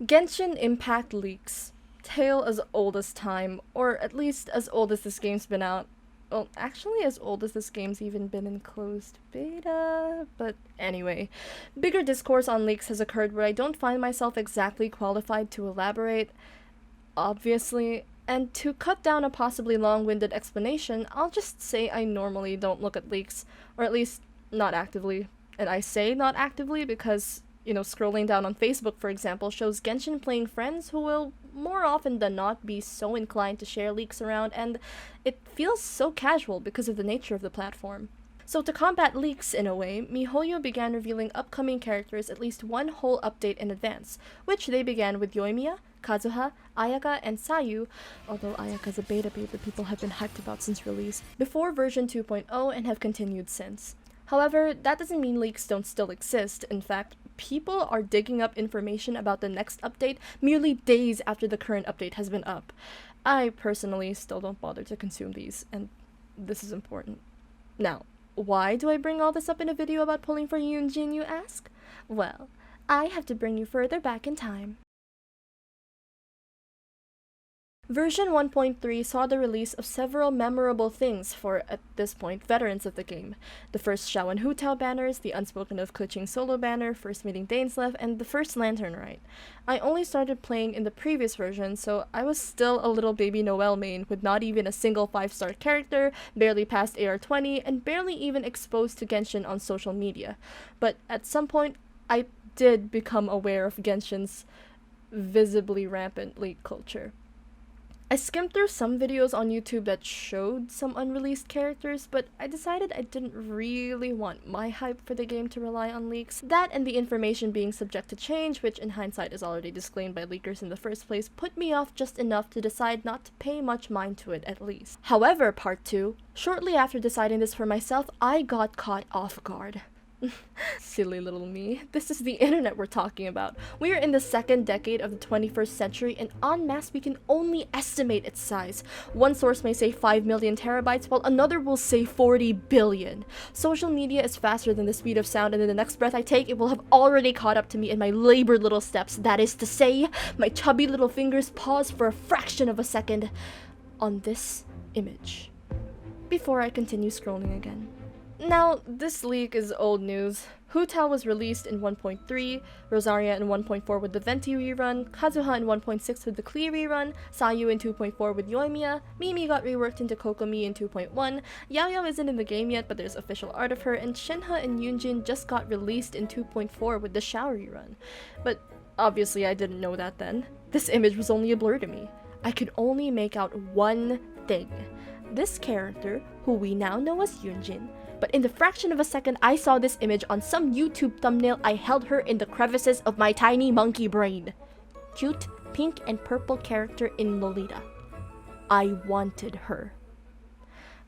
Genshin Impact leaks. Tale as old as time, or at least as old as this game's been out. Well, actually as old as this game's even been in closed beta, but anyway. Bigger discourse on leaks has occurred where I don't find myself exactly qualified to elaborate, obviously, and to cut down a possibly long-winded explanation, I'll just say I normally don't look at leaks, or at least not actively. And I say not actively because, scrolling down on Facebook, for example, shows Genshin playing friends who will more often than not be so inclined to share leaks around, and it feels so casual because of the nature of the platform. So to combat leaks in a way, MiHoYo began revealing upcoming characters at least one whole update in advance, which they began with Yoimiya, Kazuha, Ayaka, and Sayu, although Ayaka's a beta babe that people have been hyped about since release, before version 2.0 and have continued since. However, that doesn't mean leaks don't still exist. In fact, people are digging up information about the next update merely days after the current update has been up. I personally still don't bother to consume these, and this is important. Now, why do I bring all this up in a video about pulling for Yun Jin, you ask? Well, I have to bring you further back in time. Version 1.3 saw the release of several memorable things for, at this point, veterans of the game. The first Xiao and Hu Tao banners, the Unspoken of Kuching solo banner, first meeting Dainslev, and the first Lantern Rite. I only started playing in the previous version, so I was still a little baby Noelle main with not even a single 5-star character, barely past AR20, and barely even exposed to Genshin on social media. But at some point, I did become aware of Genshin's visibly rampant leak culture. I skimmed through some videos on YouTube that showed some unreleased characters, but I decided I didn't really want my hype for the game to rely on leaks. That and the information being subject to change, which in hindsight is already disclaimed by leakers in the first place, put me off just enough to decide not to pay much mind to it at least. However, part 2, shortly after deciding this for myself, I got caught off guard. Silly little me. This is the internet we're talking about. We are in the second decade of the 21st century, and en masse we can only estimate its size. One source may say 5 million terabytes, while another will say 40 billion. Social media is faster than the speed of sound, and in the next breath I take, it will have already caught up to me in my labored little steps. That is to say, my chubby little fingers pause for a fraction of a second on this image before I continue scrolling again. Now, this leak is old news. Hu Tao was released in 1.3, Rosaria in 1.4 with the Venti rerun, Kazuha in 1.6 with the Klee rerun, Sayu in 2.4 with Yoimiya, Mimi got reworked into Kokomi in 2.1, Yaoyao isn't in the game yet but there's official art of her, and Shenhe and Yunjin just got released in 2.4 with the Xiao rerun. But obviously I didn't know that then. This image was only a blur to me. I could only make out one thing. This character, who we now know as Yunjin, but in the fraction of a second I saw this image on some YouTube thumbnail, I held her in the crevices of my tiny monkey brain. Cute, pink and purple character in Lolita. I wanted her.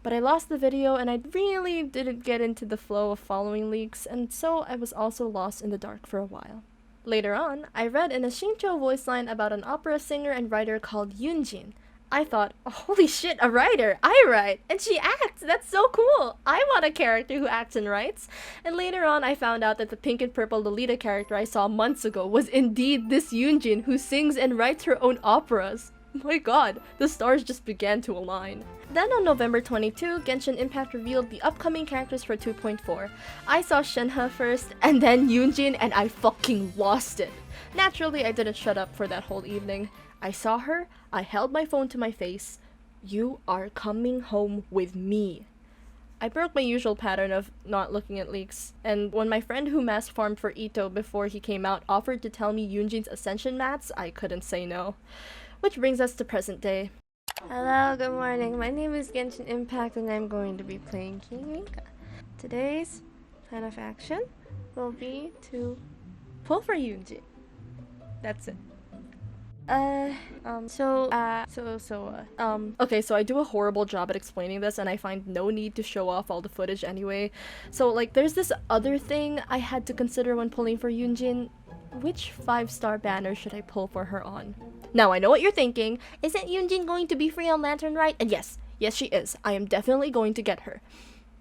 But I lost the video and I really didn't get into the flow of following leaks, and so I was also lost in the dark for a while. Later on, I read in a Shincho voice line about an opera singer and writer called Yunjin. I thought, holy shit, a writer! I write! And she acts! That's so cool! I want a character who acts and writes! And later on, I found out that the pink and purple Lolita character I saw months ago was indeed this Yunjin who sings and writes her own operas. My god, the stars just began to align. Then on November 22, Genshin Impact revealed the upcoming characters for 2.4. I saw Shenhe first, and then Yunjin, and I fucking lost it. Naturally, I didn't shut up for that whole evening. I saw her, I held my phone to my face. You are coming home with me. I broke my usual pattern of not looking at leaks, and when my friend who mass farmed for Ito before he came out offered to tell me Yunjin's ascension mats, I couldn't say no. Which brings us to present day. Hello, good morning. My name is Genshin Impact and I'm going to be playing Kimika. Today's plan of action will be to pull for Yunjin. That's it. Okay, so I do a horrible job at explaining this and I find no need to show off all the footage anyway. So, like, there's this other thing I had to consider when pulling for Yunjin. Which 5-star banner should I pull for her on? Now, I know what you're thinking. Isn't Yunjin going to be free on Lantern Rite? And yes, she is. I am definitely going to get her.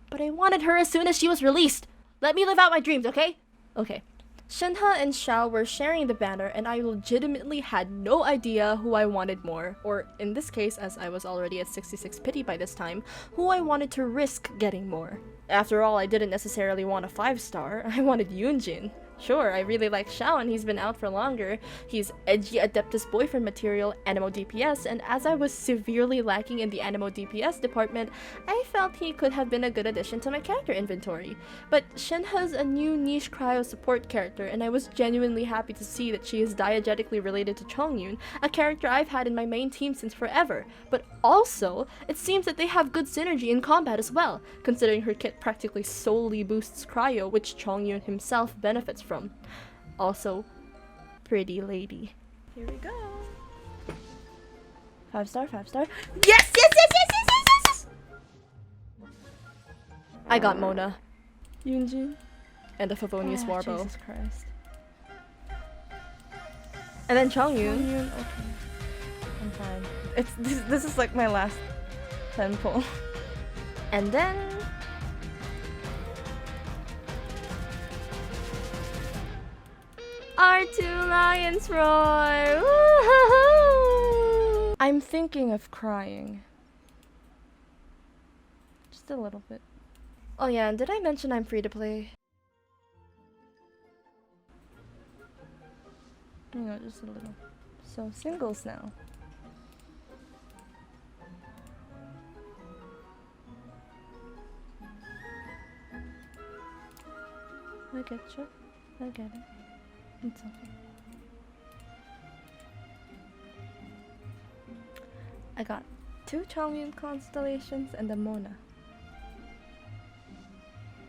But I wanted her as soon as she was released. Let me live out my dreams, okay? Okay. Shenhe and Xiao were sharing the banner, and I legitimately had no idea who I wanted more, or in this case, as I was already at 66 pity by this time, who I wanted to risk getting more. After all, I didn't necessarily want a 5-star, I wanted Yun Jin. Sure, I really like Xiao and he's been out for longer. He's edgy Adeptus boyfriend material, Animo DPS, and as I was severely lacking in the Animo DPS department, I felt he could have been a good addition to my character inventory. But Shenhe's a new niche cryo support character, and I was genuinely happy to see that she is diegetically related to Chongyun, a character I've had in my main team since forever. But also, it seems that they have good synergy in combat as well, considering her kit practically solely boosts cryo, which Chongyun himself benefits from. Also, pretty lady. Here we go. 5-star, 5-star. Yes, yes, yes, yes, yes, yes, yes, yes! I got Mona, Yun Jin, and the Favonius Warbow. Jesus Christ. And then Chongyun. Okay. I'm fine. This is like my last 10 pull. And then R2 Lions Roar! Woo-hoo-hoo! I'm thinking of crying. Just a little bit. Oh yeah, and did I mention I'm free to play? You know, just a little. So, singles now. I get you. I get it. It's okay. I got 2 Chongyun constellations and a Mona.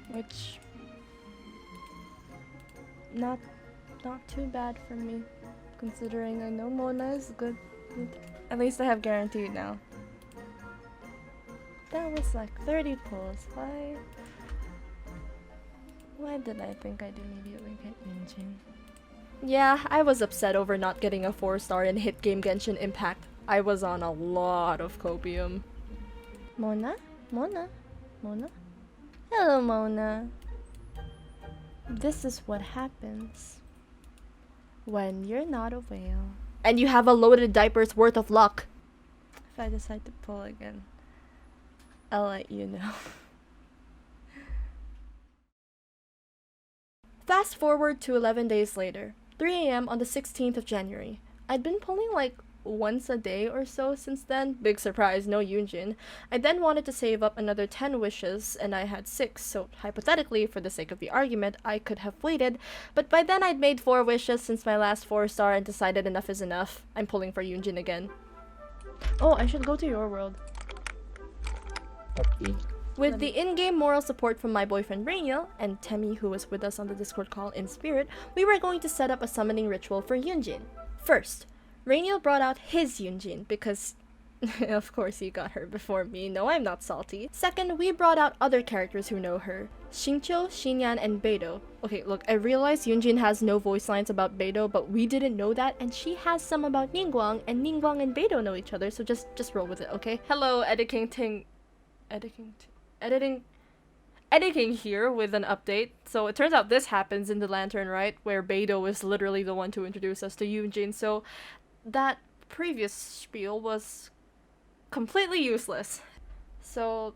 Which not too bad for me, considering I know Mona is good. At least I have guaranteed now. That was like 30 pulls. Why did I think I'd immediately get Yun Jin? Yeah, I was upset over not getting a 4-star in hit game Genshin Impact. I was on a lot of copium. Mona? Mona? Mona? Hello, Mona. This is what happens when you're not a whale. And you have a loaded diaper's worth of luck. If I decide to pull again, I'll let you know. Fast forward to 11 days later, 3 AM on the 16th of January. I'd been pulling like once a day or so since then. Big surprise, no Yun Jin. I then wanted to save up another 10 wishes, and I had 6, so hypothetically, for the sake of the argument, I could have waited, but by then I'd made 4 wishes since my last 4-star and decided enough is enough. I'm pulling for Yun Jin again. Oh, I should go to your world. Okay. With the in-game moral support from my boyfriend Rainiel, and Temmie, who was with us on the Discord call in spirit, we were going to set up a summoning ritual for Yun Jin. First, Rainiel brought out his Yun Jin because of course he got her before me. No, I'm not salty. Second, we brought out other characters who know her. Xingqiu, Xinyan, and Beidou. Okay, look, I realize Yun Jin has no voice lines about Beidou, but we didn't know that, and she has some about Ningguang, and Ningguang and Beidou know each other, so just roll with it, okay? Hello, editing here with an update. So it turns out this happens in the Lantern, right? Where Beidou is literally the one to introduce us to Yun Jin, so that previous spiel was completely useless. So,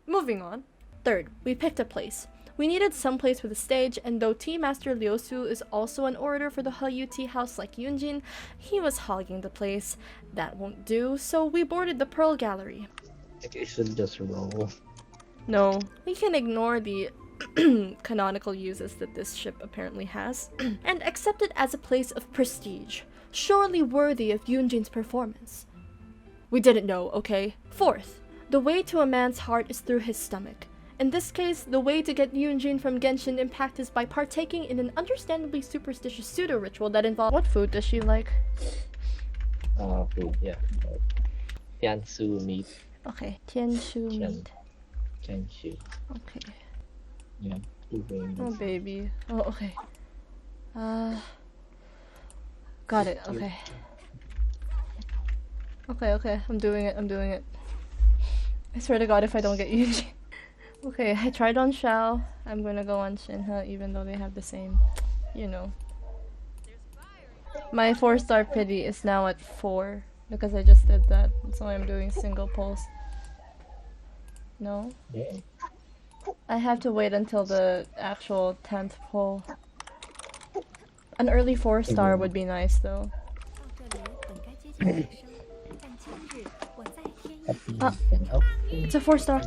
moving on. Third, we picked a place. We needed some place with a stage, and though Tea Master Liusu is also an orator for the HOYO tea house like Yun Jin, he was hogging the place. That won't do, so we boarded the Pearl Gallery. I should just roll. No, we can ignore the canonical uses that this ship apparently has, and accept it as a place of prestige, surely worthy of Yun Jin's performance. We didn't know, okay? Fourth, the way to a man's heart is through his stomach. In this case, the way to get Yun Jin from Genshin Impact is by partaking in an understandably superstitious pseudo-ritual that involves— What food does she like? Food, yeah. Tianshu meat. Okay, Tianshu meat. Tianshu. Okay. Yeah, oh baby. Oh, okay. Got it, okay. Okay, I'm doing it. I swear to God if I don't get Yun Jin. Okay, I tried on Xiao. I'm gonna go on Shinha even though they have the same, you know. My 4-star pity is now at 4 because I just did that. That's why I'm doing single pulls. No? Yeah. I have to wait until the actual 10th pull. An early 4-star would be nice though. It's a 4-star.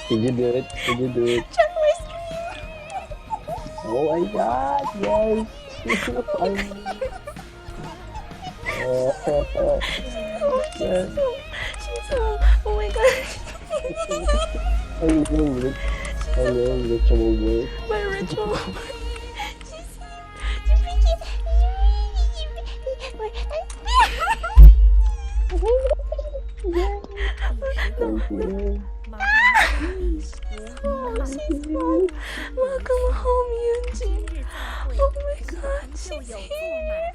Did you do it? Did you do it? Check my stream! Oh my god, yes! She's so, oh my god. Hello, ritual work. My ritual. Thank you. Welcome home, Yunjin. Oh my god, she's here.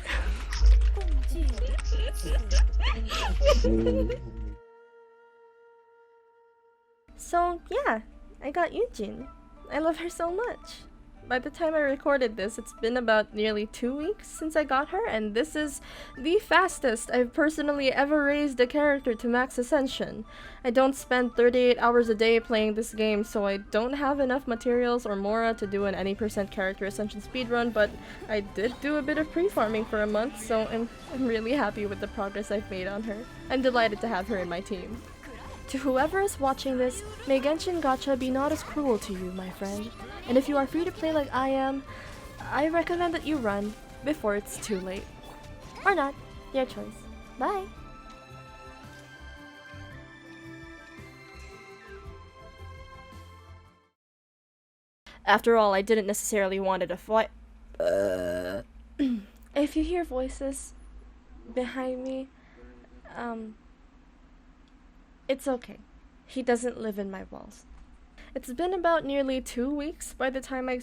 So yeah, I got Yunjin. I love her so much. By the time I recorded this, it's been about nearly 2 weeks since I got her, and this is the fastest I've personally ever raised a character to max ascension. I don't spend 38 hours a day playing this game, so I don't have enough materials or mora to do an any % character ascension speedrun, but I did do a bit of pre-farming for a month, so I'm really happy with the progress I've made on her. I'm delighted to have her in my team. To whoever is watching this, may Genshin Gacha be not as cruel to you, my friend. And if you are free to play like I am, I recommend that you run before it's too late. Or not, your choice. Bye! After all, I didn't necessarily want to fight. If you hear voices behind me, it's okay. He doesn't live in my walls. It's been about nearly 2 weeks by the time I